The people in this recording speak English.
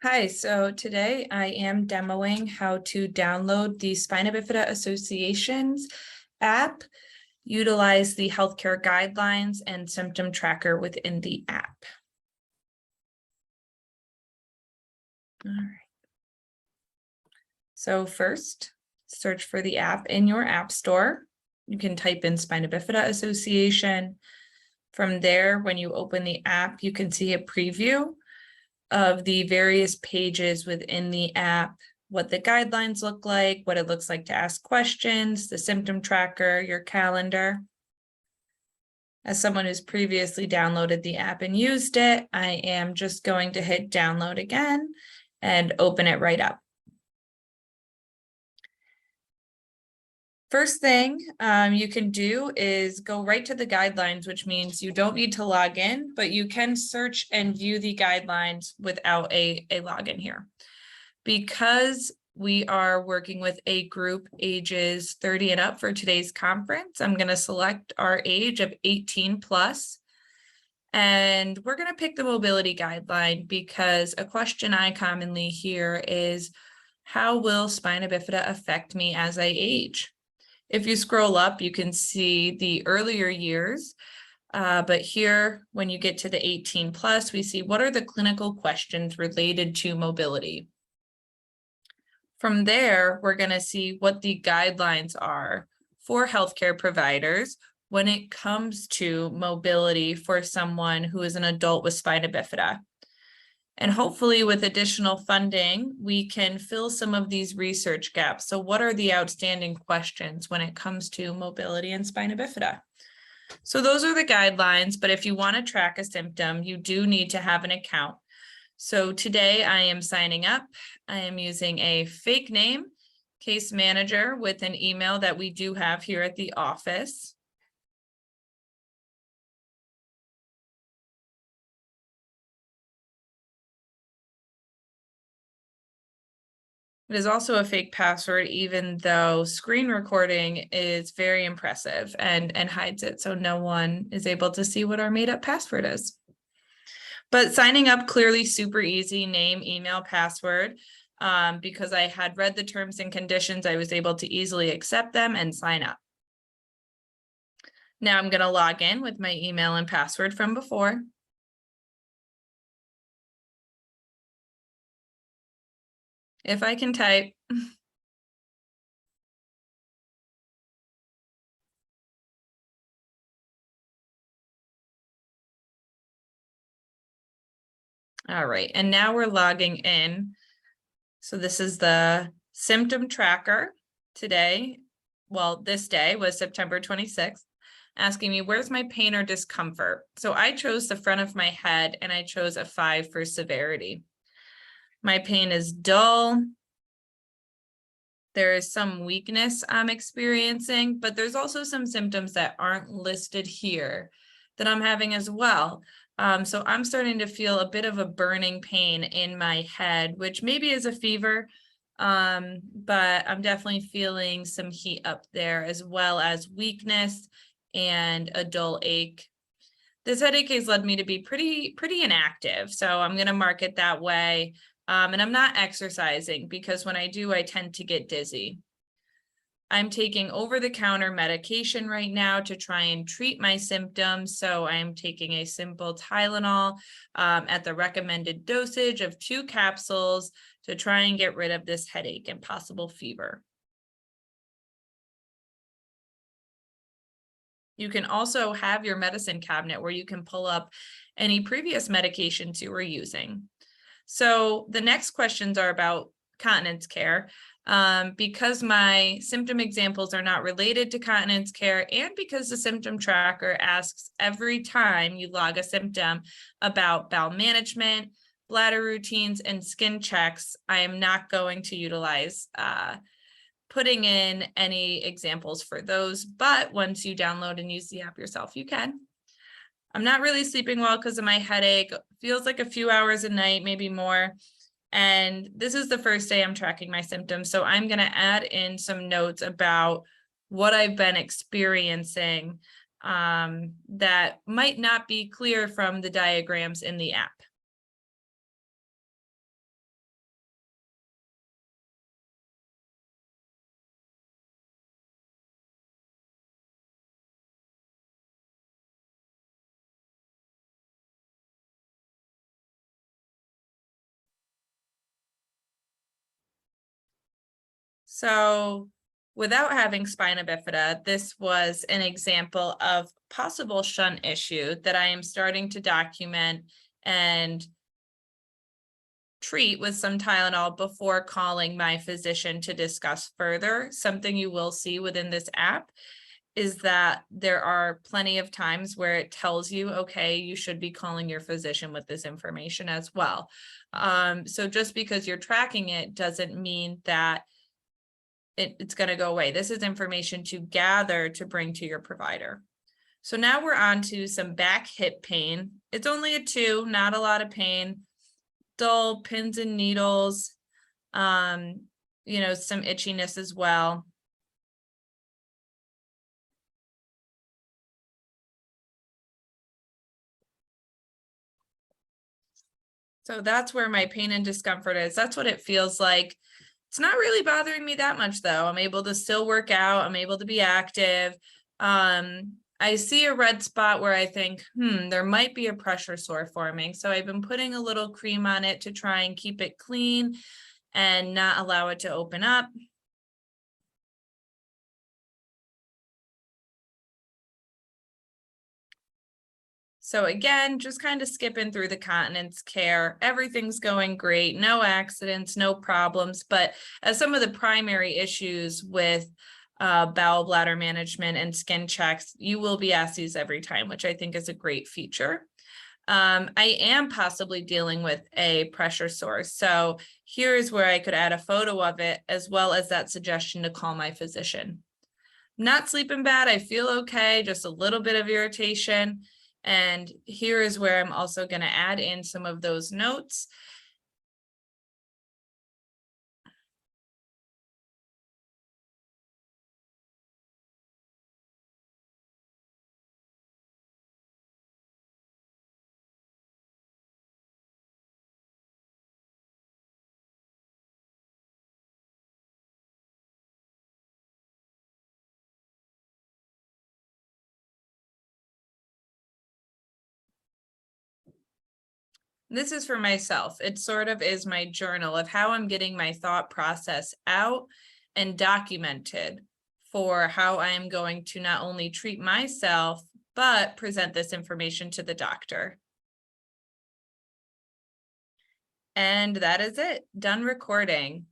Hi, so today I am demoing how to download the Spina Bifida Association's app, utilize the healthcare guidelines and symptom tracker within the app. All right. So first, search for the app in your app store. You can type in Spina Bifida Association. From there, when you open the app, you can see a preview of the various pages within the app, what the guidelines look like, what it looks like to ask questions, the symptom tracker, your calendar. As someone who's previously downloaded the app and used it, I am just going to hit download again and open it right up. First thing you can do is go right to the guidelines, which means you don't need to log in, but you can search and view the guidelines without a login here. Because we are working with a group ages 30 and up for today's conference, I'm going to select our age of 18 plus. And we're going to pick the mobility guideline because a question I commonly hear is, how will spina bifida affect me as I age? If you scroll up, you can see the earlier years. But here, when you get to the 18 plus, we see what are the clinical questions related to mobility. From there, we're going to see what the guidelines are for healthcare providers when it comes to mobility for someone who is an adult with spina bifida. And hopefully with additional funding, we can fill some of these research gaps. So what are the outstanding questions when it comes to mobility and spina bifida? So those are the guidelines, but if you want to track a symptom, you do need to have an account. So today I am signing up. I am using a fake name, case manager, with an email that we do have here at the office. It is also a fake password, even though screen recording is very impressive and hides it, so no one is able to see what our made up password is. But signing up, clearly super easy, name, email, password. Because I had read the terms and conditions, I was able to easily accept them and sign up. Now I'm going to log in with my email and password from before. If I can type. All right, and now we're logging in. So this is the symptom tracker today. Well, this day was September 26th, asking me, where's my pain or discomfort? So I chose the front of my head and I chose a 5 for severity. My pain is dull. There is some weakness I'm experiencing, but there's also some symptoms that aren't listed here that I'm having as well. So I'm starting to feel a bit of a burning pain in my head, which maybe is a fever, but I'm definitely feeling some heat up there, as well as weakness and a dull ache. This headache has led me to be pretty inactive, so I'm going to mark it that way. And I'm not exercising because when I do, I tend to get dizzy. I'm taking over-the-counter medication right now to try and treat my symptoms. So I'm taking a simple Tylenol at the recommended dosage of 2 capsules to try and get rid of this headache and possible fever. You can also have your medicine cabinet where you can pull up any previous medications you were using. So the next questions are about continence care. Because my symptom examples are not related to continence care, and because the symptom tracker asks every time you log a symptom about bowel management, bladder routines, and skin checks, I am not going to utilize putting in any examples for those. But once you download and use the app yourself, you can. I'm not really sleeping well because of my headache. Feels like a few hours a night, maybe more. And this is the first day I'm tracking my symptoms. So I'm going to add in some notes about what I've been experiencing that might not be clear from the diagrams in the app. So without having spina bifida, this was an example of possible shunt issue that I am starting to document and treat with some Tylenol before calling my physician to discuss further. Something you will see within this app is that there are plenty of times where it tells you, okay, you should be calling your physician with this information as well. So just because you're tracking it doesn't mean that it's going to go away. This is information to gather to bring to your provider. So now we're on to some back hip pain. It's only a 2, not a lot of pain. Dull pins and needles, some itchiness as well. So that's where my pain and discomfort is. That's what it feels like. It's not really bothering me that much though. I'm able to still work out. I'm able to be active. I see a red spot where I think, there might be a pressure sore forming. So I've been putting a little cream on it to try and keep it clean and not allow it to open up. So again, just kind of skipping through the continence care. Everything's going great, no accidents, no problems. But as some of the primary issues with bowel bladder management and skin checks, you will be asked these every time, which I think is a great feature. I am possibly dealing with a pressure source. So here is where I could add a photo of it, as well as that suggestion to call my physician. Not sleeping bad, I feel okay, just a little bit of irritation. And here is where I'm also going to add in some of those notes. This is for myself. It sort of is my journal of how I'm getting my thought process out and documented for how I am going to not only treat myself, but present this information to the doctor. And that is it. Done recording.